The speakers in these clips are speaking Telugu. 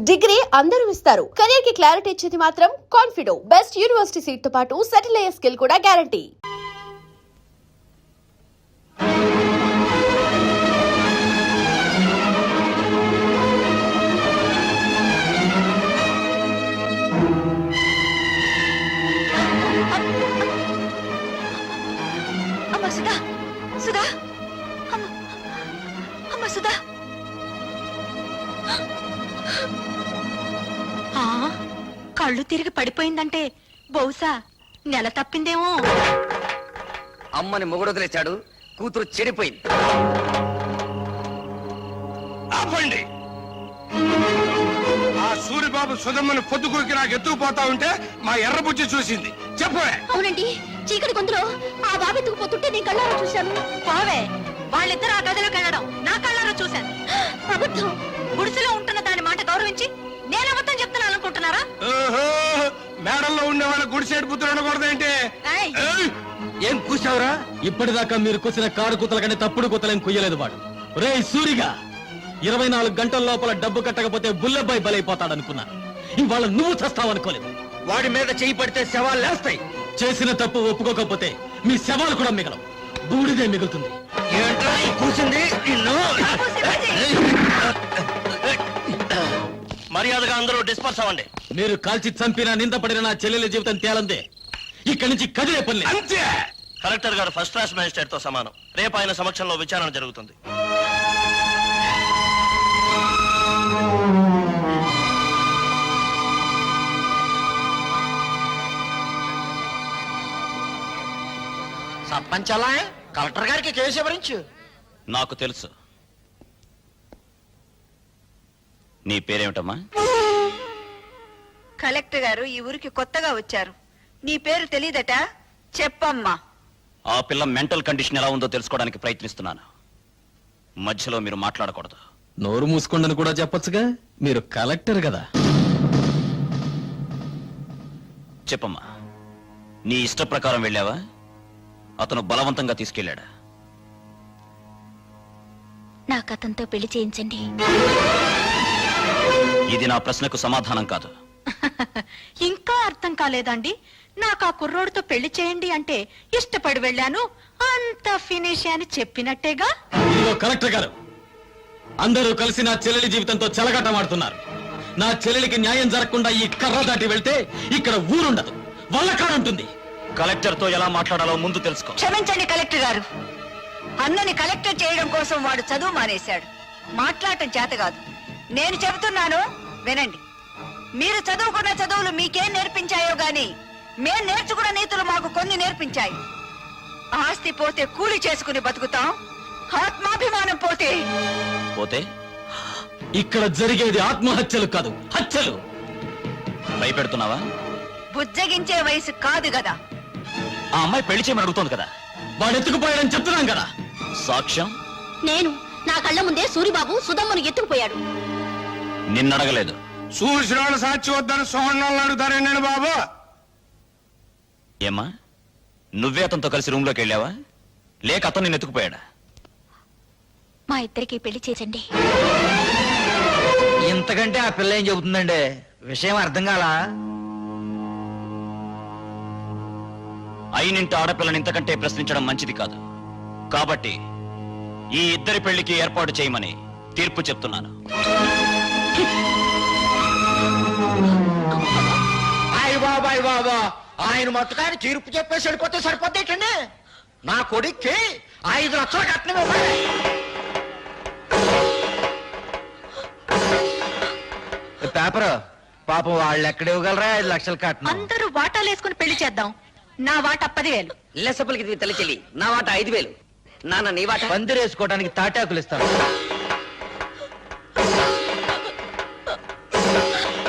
డిగ్రీ అందరూ ఇస్తారు. కెరీర్ కి క్లారిటీ ఇచ్చేది మాత్రం కాన్ఫిడో. బెస్ట్ యూనివర్సిటీ సీట్ తో పాటు సెటిల్ అయ్యే స్కిల్ కూడా గ్యారంటీ. సుధా సుధా అమ్మ సుధా కళ్ళు తిరిగి పడిపోయిందంటే బహుశా నెల తప్పిందేమో. అమ్మని మొగుడు వదిలేశాడు, కూతురు చెడిపోయింది. ఆపండి. ఆ సూరిబాబు సుధమ్మని పొద్దుకూరికి నాకు ఎత్తుకుపోతా ఉంటే మా ఎర్రబుజ్జి చూసింది. చెప్పవే. అవునండి, చీకటి గొంతులో ఆ బాబు ఎత్తుకుపోతుంటే నేను కళ్ళారా చూశాను. బావే, వాళ్ళిద్దరు ఆ గదిలోకి వెళ్ళడం నా కళ్ళారా చూశాను. అబద్ధం. గుడిసెలో ఉంటున్న దాని మాట గౌరవించి నేను అబద్ధం చెప్తున్నాను అనుకుంటున్నారా? మేడల్లో ఉండే వాళ్ళ గుడిసేడు పుత్రులు అనకూడదేంటి? ఏం కూసావురా? ఇప్పటిదాకా మీరు కూసిన కారు కూతల కంటే తప్పుడు కూతలేం కుయ్యలేదు వాడు. రే సూరిగా, 24 గంటల లోపల డబ్బు కట్టకపోతే బుల్లబ్బాయి బలైపోతాడనుకున్నా. ఇవాళ నువ్వు చస్తావనుకోలేదు. వాడి మీద చేయి పడితే శవాలు లేస్తాయి. చేసిన తప్పు ఒప్పుకోకపోతే మీ శవాలు కూడా మిగలవు, బూడిదే మిగులుతుంది. ఏంట్రా కూసింది? మర్యాదగా అందరూ డిస్పర్స్ అవ్వండి. మీరు కాల్చి చంపినా నిందపడిన నా చెల్లెల జీవితం తేలందే. ఇక్కడి నుంచి కదిలే పని లేదు. అంతే. కలెక్టర్ గారు ఫస్ట్ క్లాస్ మేజిస్ట్రేట్ తో సమానం. రేపు ఆయన సమక్షంలో విచారణ జరుగుతుంది. సర్పంచ్ అలా కలెక్టర్ గారికి కేసు వివరించు. నాకు తెలుసు. నీ పేరేమిటమ్మా? కలెక్టర్ గారు ఈ ఊరికి కొత్తగా వచ్చారు. నీ పేరు తెలీదట? చెప్పమ్మా. ఆ పిల్ల మెంటల్ కండిషన్ ఎలా ఉందో తెలుసుకోవడానికి ప్రయత్నిస్తున్నాను. మధ్యలో మీరు మాట్లాడకూడదు. నోరు మూసుకోండని కూడా చెప్పొచ్చుగా, మీరు కలెక్టర్ కదా. చెప్పమ్మా, నీ ఇష్ట ప్రకారం వెళ్ళావా? అతను బలవంతంగా తీసుకెళ్ళాడా? నాకు అతనితో పెళ్లి చేయించండి. ఇది నా ప్రశ్నకు సమాధానం కాదు. ఇంకా అర్థం కాలేదండి? నాకు ఆ కుర్రోడితో పెళ్లి చేయండి అంటే ఇష్టపడి వెళ్ళాను, అంత ఫినిష్ అని చెప్పినట్టేగా. ఇదిగో కలెక్టర్ గారు, అందరూ కలిసి నా చెల్లెలి జీవితంతో చెలగాటమాడుతున్నారు. నా చెల్లెలికి న్యాయం జరగకుండా ఈ కర్ర దాటి వెళ్తే ఇక్కడ ఊరుండదు, వల్లకాడుంటుంది. కలెక్టర్ తో ఎలా మాట్లాడాలో ముందు తెలుసుకో. క్షమించండి కలెక్టర్ గారు, అన్నని కలెక్టర్ చేయడం కోసం వాడు చదువు మానేశాడు. మాట్లాడటం చేత కాదు. నేను చెబుతున్నాను వినండి. మీరు చదువుకున్న చదువులు మీకేం నేర్పించాయో గాని మేం నేర్చుకున్న నీతులు మాకు కొన్ని నేర్పించాయి. ఆస్తి పోతే కూలి చేసుకుని బతుకుతాం, ఆత్మాభిమానం పోతే పోతే ఇక్కడ జరిగేది ఆత్మహత్యలు కాదు, హత్యలు. భయపెడుతున్నావా? బుజ్జగించే వయసు కాదు కదా. ఆ అమ్మాయి పెళ్లి చేయమని అడుగుతోంది కదా. వాడు ఎత్తుకుపోయాడని చెప్తున్నాం కదా. సాక్ష్యం? నేను నా కళ్ళ ముందే సూరిబాబు సుధమ్మను ఎత్తుకుపోయాడు. నిన్నడగలేదు. చూసిన వాళ్ళు సాక్షి వద్దని సోహన్నాళ్ళు అడుగుతారేండి బాబు? ఏమ్మా, నువ్వే అతనితో కలిసి రూమ్ లోకి వెళ్ళావా, లేక అతను నిన్ను ఎత్తుకుపోయాడా? మా ఇద్దరికి పెళ్లి చేసండి. ఇంతకంటే ఆ పిల్ల ఏం చెబుతుందండి? విషయం అర్థం కాలా? అయినింటి ఆడపిల్లని ఇంతకంటే ప్రశ్నించడం మంచిది కాదు. కాబట్టి ఈ ఇద్దరి పెళ్లికి ఏర్పాటు చేయమని తీర్పు చెప్తున్నాను. బాబాయ్ బాబా, ఆయన మొత్తకాయని తీర్పు చెప్పేసి వెళ్ళిపోతే సరిపోతేటండి. నా కొడుక్కి 5 లక్షలు కట్నం ఇవ్వాలి. పేపర్ పాపం వాళ్ళు ఎక్కడ ఇవ్వగలరా 5 లక్షలు కట్నం? అందరూ వాటాలు వేసుకుని పెళ్లి చేద్దాం. నా వాట 10,000. లెసపలికి తల్లి చెల్లి, నా వాట 5,000. నాన్న నీ వాట? పందిరేసుకోవడానికి తాటాకులు ఇస్తాను.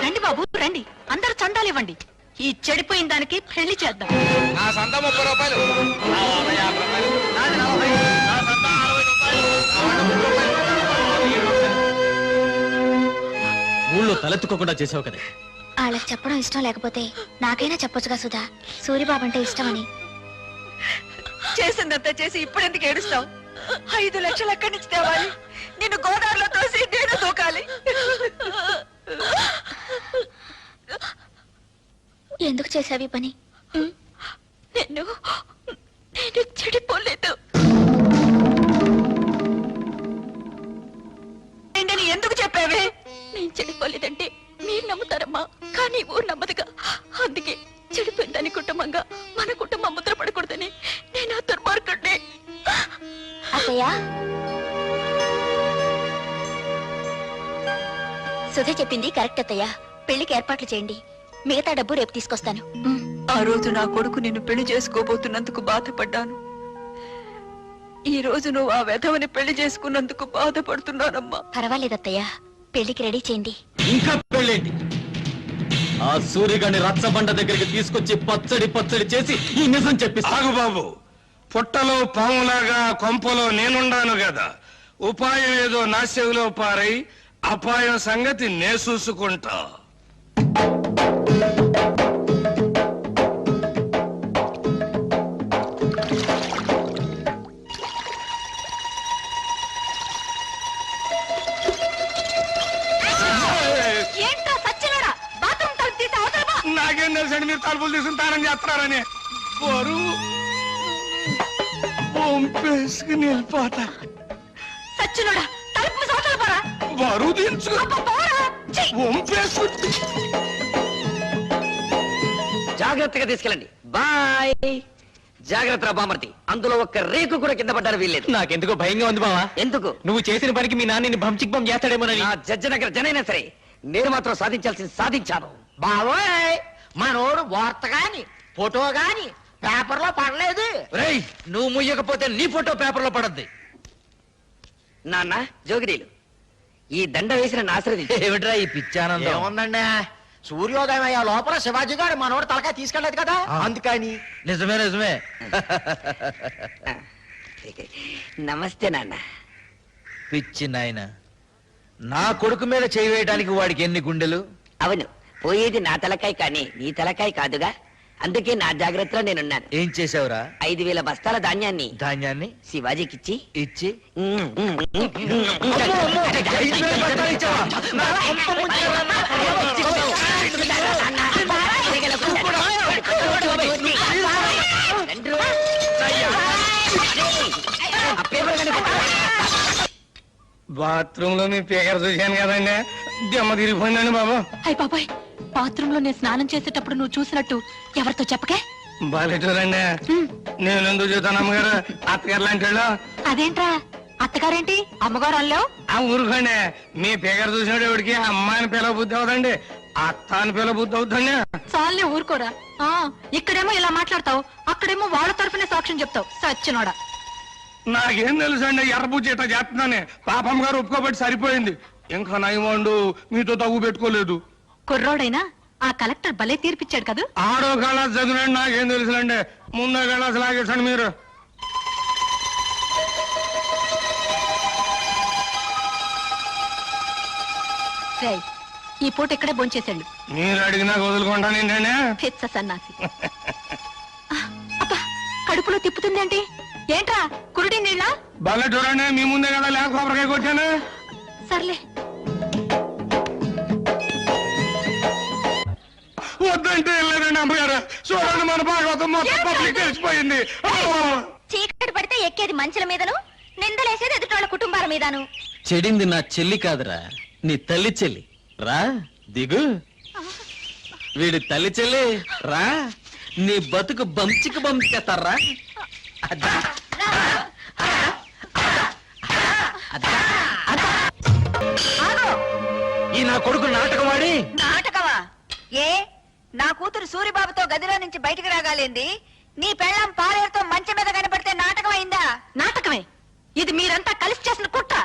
రండి బాబు రండి, అందరూ చందాలు ఇవ్వండి. ఈ చెడిపోయిన దానికి పెళ్లి చేద్దాం. నా సంత 30 రూపాయలు. ఊళ్ళో తలెత్తుకోకుండా చేసావు కదా. వాళ్ళకి చెప్పడం ఇష్టం లేకపోతే నాకైనా చెప్పొచ్చుగా సుధా, సూరిబాబు అంటే ఇష్టమని. చేసిందంతా చేసి ఇప్పుడెందుకు ఏడుస్తావు? 5 లక్షలు ఎక్కడి నుంచి తేవాలి? నిన్ను గోదావరిలో తోసి నేను దూకాలి. ఎందుకు చేసావి పని? నేను చెడిపోలేదు. ఏంటని ఎందుకు చెప్పావే? నేను చెడిపోలేదంటే మీరు నమ్ముతారమ్మా, కానీ ఊరు నమ్మదుగా. అందుకే చెడిపోయిందని కుటుంబంగా మన కుటుంబం ముద్ర పడకూడదని నేను ఆ దుర్మార్గుడిని. అత్తయ్య, సుధ చెప్పింది కరెక్ట్ అత్తయ్య. పెళ్లికి ఏర్పాట్లు చేయండి, మిగతా డబ్బు రేపు తీసుకొస్తాను. ఆ రోజు నా కొడుకు నిన్ను పెళ్లి చేసుకోబోతున్నందుకు బాధపడ్డాను. ఈ రోజు నువ్వు ఆ వెధవని పెళ్లి చేసుకున్నందుకు బాధపడుతున్నానమ్మా. పర్వాలేదు అత్తయ్య, పెళ్లికి రెడీ చేయండి. ఇంకా పెళ్ళేంటి? ఆ సూర్యగాని రచ్చబండ దగ్గరికి తీసుకొచ్చి పచ్చడి చేసి ఈ నిజం చెప్పిస్తా. ఆగు బాబు, పుట్టలో పాములాగా కొంపలో నేనుండాను కదా, ఉపాయం ఏదో నా చెవిలో పారై అపాయం సంగతి నే చూసుకుంటా. ఏంటో సచ్చినోడా, బాత్రూమ్ తలుపు తీసి అవతల పో. నాకేం తెలుసండి మీరు తలుపులు తీసుకుంటారని చేస్తున్నారని. బరువు పంపేసుకుని వెళ్ళిపోతా. సచ్చినోడా, తలుపు మూసి అవతల పోరా. బరువు దించు పోరా. ఛీ! వంపేసుకుంటే జాగ్రత్తగా తీసుకెళ్ళండి. బాయ్. జాగ్రత్త బామర్తి, అందులో ఒక్క రేకు కూడా కింద పడ్డారు వీల్లేదు. నాకెందుకో భయంగా ఉంది బావా. ఎందుకు? నువ్వు చేసిన పనికి మీ నాన్నని బంచిక్ బం చేస్తాడేమోనని. నా జడ్జి దగ్గర జనైనా సరే నేను మాత్రం సాధించాల్సింది సాధించాను. బావోయ్, మనోడు వార్త గాని ఫోటో గాని పేపర్ లో పడలేదు. రేయ్, నువ్వు ముయ్యకపోతే నీ ఫోటో పేపర్ లో పడద్ది. నాన్న జోగిరీలు, ఈ దండ వేసిన ఆశ్రది ఏమిట్రా ఈ పిచ్చానందం? ఏముందండి, సూర్యోదయం అయ్యే లోపల శివాజీ గారు మనోడు తలకాయ తీసుకెళ్లేదు కదా, అందుకని. నిజమే నిజమే. నమస్తే నాన్న. పిచ్చి నాయన, నా కొడుకు మీద చేయి వేయడానికి వాడికి ఎన్ని గుండెలు? అవును, పోయేది నా తలకాయ కానీ నీ తలకాయ కాదుగా, అందుకే నా జాగ్రత్తలో నేనున్నాను. ఏం చేసావురా? 5,000 బస్తాల ధాన్యాన్ని ధాన్యాన్ని శివాజీకిచ్చి ఇచ్చి 5,000 బస్తాలు ఇచ్చావా? నా కొంప ముంచావా? బాత్రూమ్ లో మీ పేకర చూశాను కదండి, దెమ్మ తిరిగిపోయిందండి బాబు. అయ్య బాబాయ్, బాత్రూమ్ లో నేను స్నానం చేసేటప్పుడు నువ్వు చూసినట్టు ఎవరితో చెప్పకే. బాలేటూరండి, నేను ఎందుకు చూస్తాను అమ్మగారు, అత్తగారు లాంటి వాళ్ళు. అదేంట్రా, అత్తగారేంటి అమ్మగారు అల్లావు? ఆ ఊరుకోండి, మీ పేకర చూసినప్పుడు ఎవరికి అమ్మాయిని పిల్ల బుద్ధి అవుదండి, అత్త అని పిల్ల బుద్ధి అవుతుంది. చాలే ఊరుకోరా. ఇక్కడేమో ఇలా మాట్లాడతావు, అక్కడేమో వాళ్ళ తరపునే సాక్ష్యం చెప్తావు. సచ్చినోడా. నాకేం తెలుసండి, ఎర్రబుజ్జి ఇట్లా చేస్తున్నానే, పాపం గారు ఒప్పుకోబట్టి సరిపోయింది. ఇంకా నయమండు మీతో తగ్గు పెట్టుకోలేదు. కుర్రోడైనా ఆ కలెక్టర్ భలే తీర్పిచ్చాడు కదా. ఆడో కళాస్ చదివినండి, నాకేం తెలుసులండి, ముందో కళాస్ లాగేసండి మీరు. రేయ్, ఈ పూట ఇక్కడే భోంచేసాడు. మీరు అడిగినా వదులుకుంటాను ఏంటండి. పెచ్చ సన్నాసి. అబ్బా, కడుపులో తిప్పుతుందేంటి? ఏంట్రా కురుడి నీళ్ళ? భలే చూడండి, మీ ముందే కదా లేక కొబ్బరికాయ కొట్టాను. సర్లే. వద్దంటే వెళ్ళలేదండి అమ్మగారు, చూడండి మన భాగవతం మొత్తం పబ్లిక్ తెలిసిపోయింది. చీకటి పడితే ఎక్కేది మంచుల మీదను, నిందలేసేది ఎదుటోళ్ళ కుటుంబాల మీదను. చెడింది నా చెల్లి కాదురా, నీ తల్లి చెల్లి. రా దిగు. వీడి తల్లి చెల్లి రా, నీ బతుకు బంచికి బంచేస్తారా. ఈ నా కొడుకు నాటకవాడి. నాటకమా? ఏ, నా కూతురు సూరిబాబుతో గదిలో నుంచి బయటకు రాగాలింది, నీ పెళ్ళం పాలేరుతో మంచం మీద కనపడితే నాటకం అయిందా? నాటకమే. ఇది మీరంతా కలిసి చేసిన కుట్ర.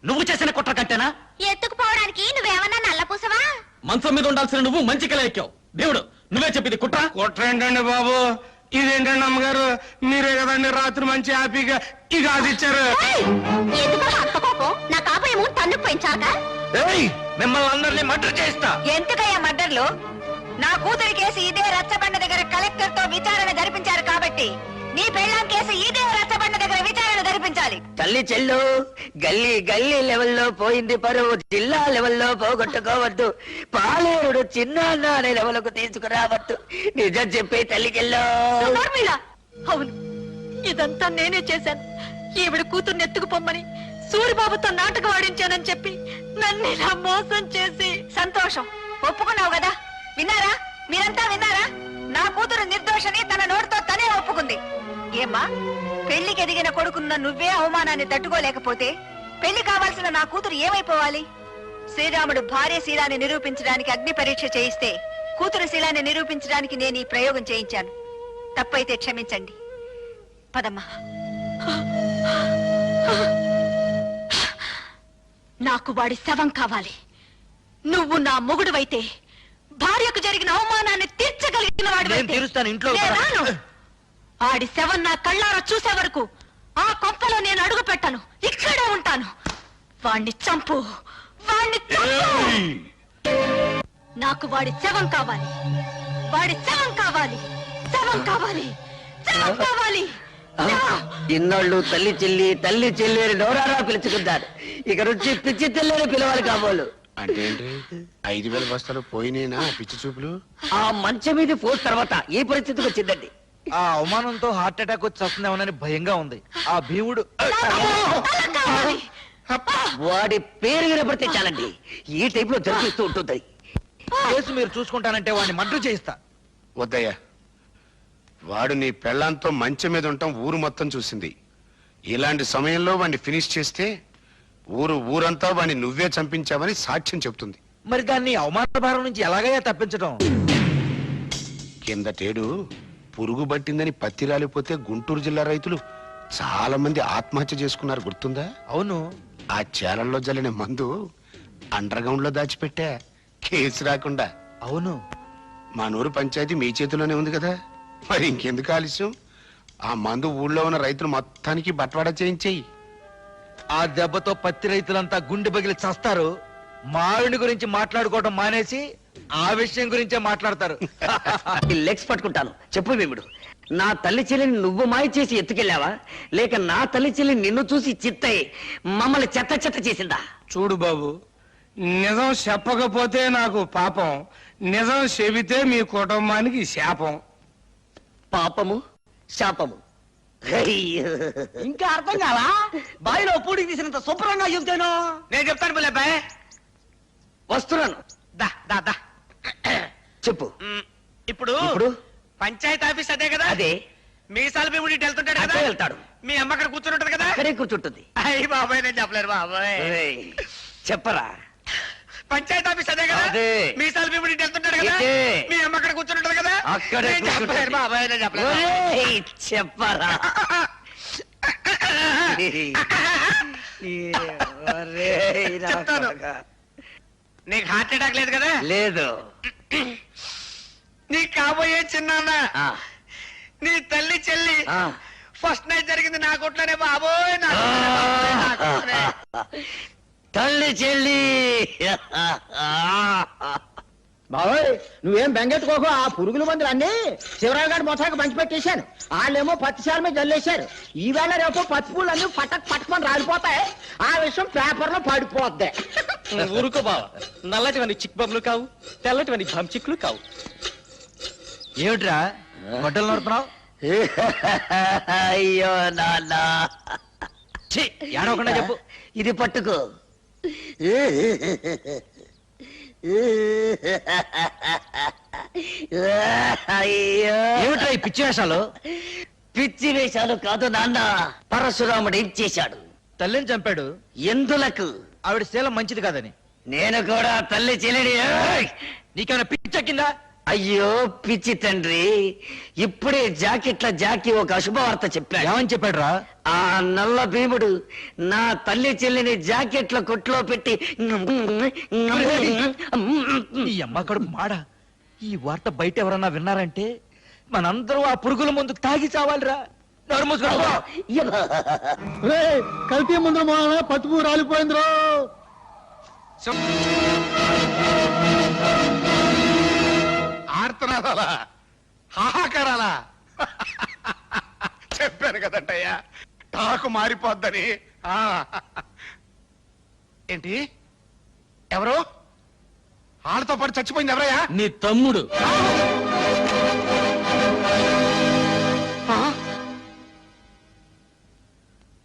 నువ్వు చేసిన కుట్ర కంటేనా? ఎత్తుకుపోవడానికి నువ్వేమన్నా నల్లపూసవా? మంచం మీద ఉండాల్సిన నువ్వు మంచికలా ఎక్కావు. దేవుడు నువ్వే చెప్పింది కుట్ర. కుట్ర ఏంటండి బాబు, ఇదేంటండి అమ్మగారు, మీరే కదండి రాత్రి మంచి హ్యాపీగా ఈ గాజు ఇచ్చారు. ఎందుకు అంత కోపం? నా కాపేమో తన్ను పెంచాక. ఏయ్, మిమ్మల్ని అందరినీ మర్డర్ చేస్తా. ఎందుకయ్యా మర్డర్లు? నా కూతురి కేసు ఇదే రచ్చబండ దగ్గర కలెక్టర్ తో విచారణ జరిపించారు కాబట్టి నీ పెళ్ళాం కేసు ఇదే రచ్చబండ దగ్గర విచారణ జరిపించాలి. నిరూపించాలి. తల్లి చెల్లు గల్లీ గల్లీ లెవెల్లో పోయింది పరువు, జిల్లా లెవెల్లో పోగొట్టుకోవద్దు, పాలేరుడు చిన్న అనే లెవెల్కు తీసుకురావద్దు, నిజం చెప్పే తల్లి చెల్లు. నోర్మిళ! అవును, ఇదంతా నేనే చేశాను. ఈవిడ కూతుర్ని ఎత్తుకుపోమ్మని సూరిబాబుతో నాటకం ఆడించానని చెప్పి నన్ను ఇలా మోసం చేసి. సంతోషం, ఒప్పుకున్నావు కదా. విన్నారా, మీరంతా విన్నారా? నా కూతురు నిర్దోషని తన నోటితో తనే ఒప్పుకుంది. ఏమ్మా, పెళ్లికి ఎదిగిన కొడుకున్న నువ్వే అవమానాన్ని తట్టుకోలేకపోతే పెళ్లి కావాల్సిన నా కూతురు ఏమైపోవాలి? శ్రీరాముడు భార్య శీలాన్ని నిరూపించడానికి అగ్ని పరీక్ష చేయిస్తే కూతురు శీలాన్ని నిరూపించడానికి నేను ఈ ప్రయోగం చేయించాను. తప్పైతే క్షమించండి. పదమ్మా. నాకు వాడి శవం కావాలి. నువ్వు నా మొగుడువైతే భార్యకు జరిగిన అవమానాన్ని తీర్చగలిగిన నేను తీరుస్తాను, ఇంట్లో వాడు. ఆడి శవం నా కళ్ళారా చూసే వరకు ఆ కొంపలో నేను అడుగు పెట్టను, ఇక్కడే ఉంటాను. వాణ్ణి చంపు, వాణ్ణి చంపు. నాకు వాడి శవం కావాలి, వాడి శవం కావాలి, శవం కావాలి, శవం కావాలి. ఇన్నాళ్ళు తల్లి చెల్లి తల్లి చెల్లి అని నోరారా పిలుచుకుంటారు, ఇక నుంచి పిచ్చి తెల్లని పిలవాలి కాబోలు. అంటే ఏంటి? 5,000 బస్తాలు పోయినేనా పిచ్చి చూపులు? ఆ మంచం మీద పోస్ తర్వాత ఈ పరిస్థితికి వచ్చిందండి. ఆ అవమానంతో హార్ట్ అటాక్ వచ్చి వస్తుందేమోనని భయంగా ఉంది. ఆ భీముడు వాడి పేరు వినపడితే చాలండి, ఈ టైప్ లో జరిపిస్తూ ఉంటుంది. కేసు మీరు చూసుకుంటానంటే వాడిని మర్డర్ చేయిస్తా. వద్దయ్యా, వాడు నీ పెళ్ళాంతో మంచం మీద ఉండటం ఊరు మొత్తం చూసింది. ఇలాంటి సమయంలో వాడిని ఫినిష్ చేస్తే ఊరంతా వాడిని నువ్వే చంపించావని సాక్ష్యం చెప్తుంది. మరి దాన్ని అవమాన భారం నుంచి ఎలాగయ్యా తప్పించడం? కిందటేడు పురుగు పట్టిందని పత్తి రాలిపోతే గుంటూరు జిల్లా రైతులు చాలా మంది ఆత్మహత్య చేసుకున్నారు, గుర్తుందా? అవును. ఆ చేలల్లో జల్లిన మందు అండర్ గ్రౌండ్ లో దాచిపెట్టా, కేసు రాకుండా. అవును. మా నూరు పంచాయతీ మీ చేతిలోనే ఉంది కదా, మరి ఇంకెందుకు ఆలస్యం? ఆ మందు ఊళ్ళో ఉన్న రైతులు మొత్తానికి బట్వాడా చేయించేయి. ఆ దెబ్బతో పత్తి రైతులంతా గుండె బగిలి చస్తారు. మావిడి గురించి మాట్లాడుకోవడం మానేసి ఆ విషయం గురించే మాట్లాడతారు. ఈ లెగ్స్ పట్టుకుంటాను. చెప్పు భీముడు, నా తల్లి చెల్లిని నువ్వు మాయ చేసి ఎత్తుకెళ్ళావా, లేక నా తల్లి చెల్లి నిన్ను చూసి చిత్తయి మమ్మల్ని చెత్త చెత్త చేసిందా? చూడు బాబు, నిజం చెప్పకపోతే నాకు పాపం, నిజం చెబితే మీ కుటుంబానికి శాపం. పాపము శాపము ఇంకా అర్థం కావా? బావిలో పూడికి తీసినంత శుభ్రంగా చెబుతాను. నేను చెప్తాను బుల్లబ్బాయ్. వస్తున్నాను. దా దా దా. చెప్పు. ఇప్పుడు ఇప్పుడు పంచాయతీ ఆఫీస్ అదే కదా? అదే. మీసాల భీముడి ఇటు వెళ్తుంటాడు కదా? అక్కడే వెళ్తాడు. మీ అమ్మ అక్కడ కూర్చుని ఉంటది కదా? అక్కడే కూర్చుంటుంది. అయ్యి బాబాయ్, నేను చెప్పలేరు బాబాయ్. ఏయ్, చెప్పరా. పంచాయతీ ఆఫీస్ అదే కదా? అదే. మీసాల భీముడి ఇటు వెళ్తుంటాడు కదా? ఇటే. మీ అమ్మ అక్కడ కూర్చుని ఉంటది కదా? అక్కడే నేను కూర్చుంటుంది. చెప్పలేరు బాబాయ్, నేను చెప్పలేరు. ఒరేయ్, చెప్పరా. ఒరేయ్, నా చెప్తాను. కొడకా. నీకు హార్ట్ అటాక్ లేదు కదా? లేదు. నీ కాబోయే చిన్నాన్న, ఆ, నీ తల్లి చెల్లి ఆ. ఫస్ట్ నైట్ జరిగింది నా కొట్లోనే బాబోయ్, నా కొట్లోనే బాబోయ్, నా కొట్లోనే. తల్లి చెల్లి. బాబోయ్, నువ్వేం బెంగెట్టుకోకు. ఆ పురుగుల మందులు అన్ని శివరావు గారి మొత్తానికి పంచి పెట్టేశాను. వాళ్ళేమో పత్తిశాల మీద జల్లేశారు. ఈవేళ రేపు పత్తి పూలు అన్ని పట్టమని రాలిపోతాయి. ఆ విషయం పేపర్ లో పడిపోద్ది. ఊరుకో బావ, నల్లటివని చిక్ బొమ్మలు కావు, తెల్లటివని చిక్కులు కావు. ఏమిట్రా గొడ్డలు నడుపుతున్నావు? అయ్యో నాన్న, ఏడవకుండా చెప్పు. ఇది పట్టుకో. అయ్యో, ఏమిట్రా ఈ పిచ్చి వేషాలు? పిచ్చి వేషాలు కాదు నాన్న, పరశురాముడు ఏం చేశాడు? తల్లిని చంపాడు. ఎందులకు? ఆవిడ శీలం మంచిది కాదని. నేను కూడా తల్లి చెల్లిని. ఏయ్! నీకేమైనా పిచ్చెక్కిందా? అయ్యో పిచ్చి తండ్రి, ఇప్పుడే జాకీ ఒక అశుభవార్త చెప్పాడు. ఏమని చెప్పాడురా? ఆ నల్ల భీముడు నా తల్లి చెల్లిని జాకెట్ల కొట్లో పెట్టి ఈ అమ్మ కడుపు మాడ. ఈ వార్త బయట ఎవరన్నా విన్నారంటే మనందరూ ఆ పురుగుల ముందు తాగి చావాలిరా. నోరు మూసుకో. కల్తీ ముందు పత్తిపూ రాలిపోయిందిరో. ఆర్తనాదాలా, హాహాకారాలా? చెప్పాను కదంటయ్యా, టాకు నాకు మారిపోద్దని. ఆ. ఏంటి ఎవరు వాళ్ళతో పాటు చచ్చిపోయింది ఎవరయ్యా? నీ తమ్ముడు.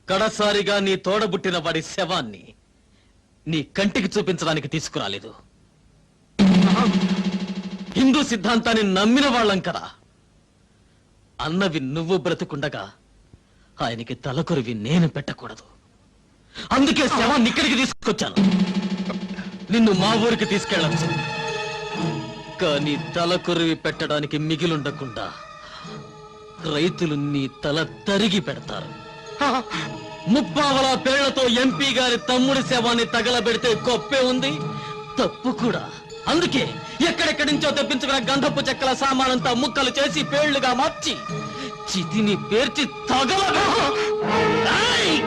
కడసారిగా నీ తోడబుట్టిన వాడి శవాన్ని నీ కంటికి చూపించడానికి తీసుకురాలేదు. హిందూ సిద్ధాంతాన్ని నమ్మిన వాళ్ళం కదా. అన్నవి నువ్వు బ్రతుకుండగా ఆయనకి తలకొరివి నేను పెట్టకూడదు. అందుకే శవాన్ని ఇక్కడికి తీసుకొచ్చాను. నిన్ను మా ఊరికి తీసుకెళ్ళచ్చు, కానీ తలకొరివి పెట్టడానికి మిగిలుండకుండా రైతులు నీ తల తరిగి పెడతారు. ముప్పావల పేళ్లతో ఎంపీ గారి తమ్ముడి శవాన్ని తగలబెడితే గొప్పే ఉంది, తప్పు కూడా. అందుకే ఎక్కడెక్కడి నుంచో తెప్పించుకున్న గంధపు చెక్కల సామానంతా ముక్కలు చేసి పేళ్లుగా మార్చి చితిని పేర్చి తగలబెట్టు. ఏయ్!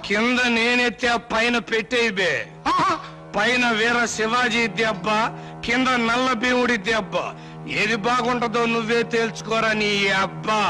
కింద నేనెత్తే పైన పెట్టేబే. పైన వీర శివాజీ దెబ్బ, కింద నల్ల భీముడి దెబ్బ. ఏది బాగుంటుందో నువ్వే తేల్చుకోరా నీ అబ్బా.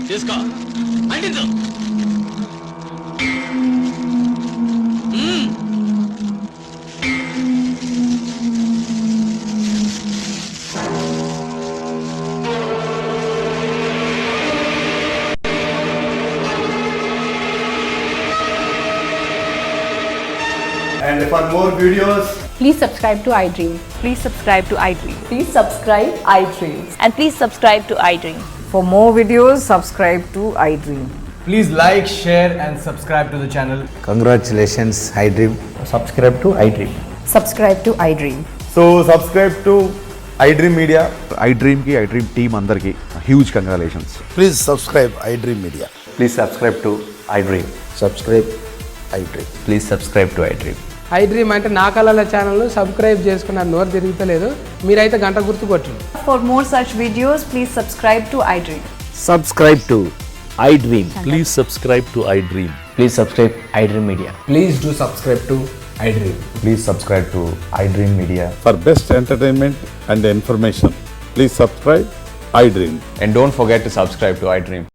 తీసుకో, అంటించు. And for more videos, Please subscribe to iDream. Please subscribe to iDream. Please subscribe iDream. And please subscribe to iDream. For more videos, subscribe to iDream. please like, share, and subscribe to the channel. Congratulations, iDream. Subscribe to iDream. Subscribe to iDream. So, subscribe to iDream Media. iDream ki iDream team andarki huge congratulations. Please subscribe iDream media. Please subscribe to iDream. Subscribe iDream. Please subscribe to iDream. iDream అంటే నా కళల ఛానల్ సబ్స్క్రైబ్ చేసుకున్న నోరు తిరుగుతలేదు. మీరైతే గంట గుర్తు కొట్టండి. For more such videos, please subscribe to iDream. Subscribe to iDream. Please subscribe to iDream. Please subscribe iDream Media. Please do subscribe to iDream. Please subscribe to iDream Media. For best entertainment and information, please subscribe iDream. And don't forget to subscribe to iDream.